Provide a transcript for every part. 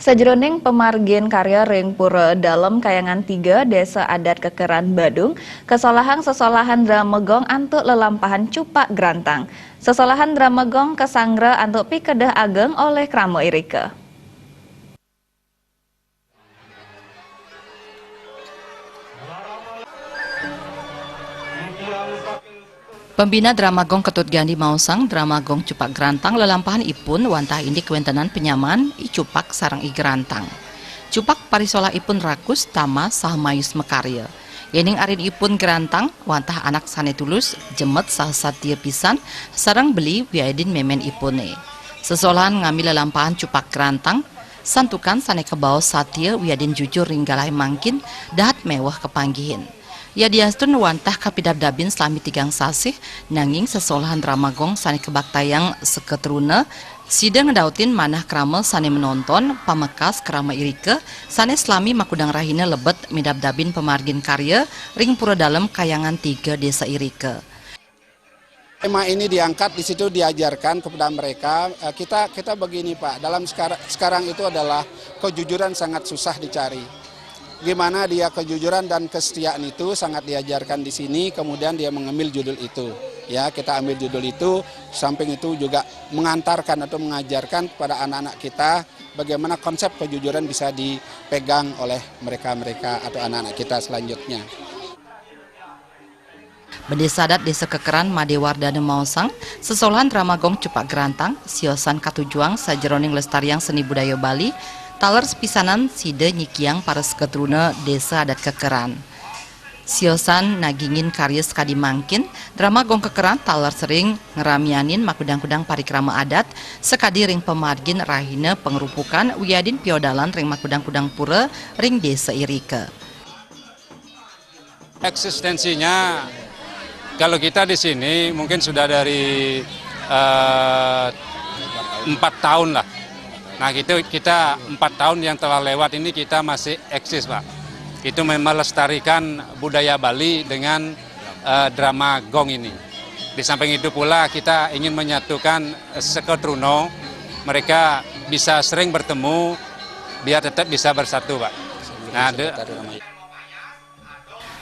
Sajroning pemargin karya ring pura dalem kayangan 3 Desa Adat Kekeran Badung, kesolahan sesolahan Dramegong antuk lelampahan Cupak Grantang. Sesolahan Dramegong kesanggra antuk pikedah ageng oleh Kramo Irike. Pembina Dramagong Ketut Gandhi Mausang, Dramagong Cupak Grantang lelampahan ipun wantah indi kewentenan penyaman i Cupak sarang i Grantang. Cupak parisola ipun rakus tama sah mayus mekarya. Yening arin ipun Grantang wantah anak sane tulus jemet sah satia pisan sarang beli wiaidin memen ipune. Sesolahan ngambil lelampahan Cupak Grantang santukan sane kebau satia wiadin jujur ringgalai mangkin dahat mewah kepanggihin. Ya diastun wantah kapidabdabin selami 3 sasih nanging sesolahan Dramagong sane kebaktayang seketruna sidang ngedautin manah krama sane menonton pamekas Krama Irike sane selami makudang rahina lebet midabdabin pemargin karya ring pura dalem kayangan 3 Desa Irike. Tema ini diangkat, di situ diajarkan kepada mereka, kita begini Pak, dalam sekarang itu adalah kejujuran sangat susah dicari. Gimana dia kejujuran dan kesetiaan itu sangat diajarkan di sini, kemudian dia mengambil judul itu. Ya, kita ambil judul itu, samping itu juga mengantarkan atau mengajarkan kepada anak-anak kita bagaimana konsep kejujuran bisa dipegang oleh mereka-mereka atau anak-anak kita selanjutnya. Bendesa adat Desa Kekeran Madewardana Mausang, sesolahan Dramagong Cupak Grantang, siosan katujuang sajeroning lestariang seni budaya Bali, taler sepisanan side nyikiang para seketruna Desa Adat Kekeran. Siosan nagingin karya sekadi mangkin, Dramagong Kekeran taler sering ngeramianin makudang-kudang parikrama adat, sekadi ring pemargin rahina pengerupukan wiadin piodalan ring makudang-kudang pura ring Desa Irike. Eksistensinya kalau kita di sini mungkin sudah dari 4 tahun lah. Nah kita 4 tahun yang telah lewat ini kita masih eksis Pak. Itu memang melestarikan budaya Bali dengan Dramagong ini. Di samping itu pula kita ingin menyatukan seketruno, mereka bisa sering bertemu biar tetap bisa bersatu Pak. Nah,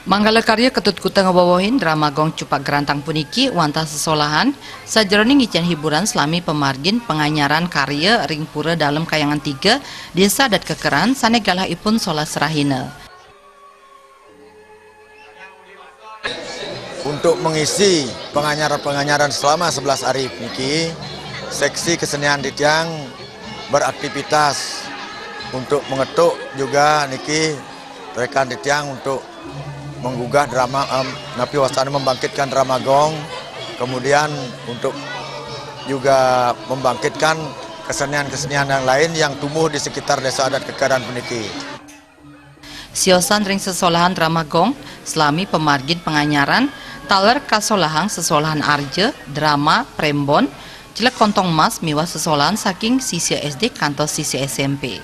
Manggala karya Ketut Kuta ngebawahin Dramagong Cupak Grantang puniki wantah sesolahan sajeroning ngicen hiburan selami pemargin penganyaran karya ring pura dalam kayangan 3 Desa Adat Kekeran sane galah ipun sola serahina. Untuk mengisi penganyaran selama 11 hari niki, seksi kesenian di tiang beraktivitas untuk mengetuk juga niki rekan di tiang untuk menggugah drama napi wasana membangkitkan Dramagong, kemudian untuk juga membangkitkan kesenian-kesenian yang lain yang tumbuh di sekitar Desa Adat Kekeran puniki. Siosan ring sesolahan Dramagong selami pemargin penganyaran taler kasolahan sesolahan arje drama prembon jelek kontong mas miwas sesolahan saking sisi SD kantos sisi SMP.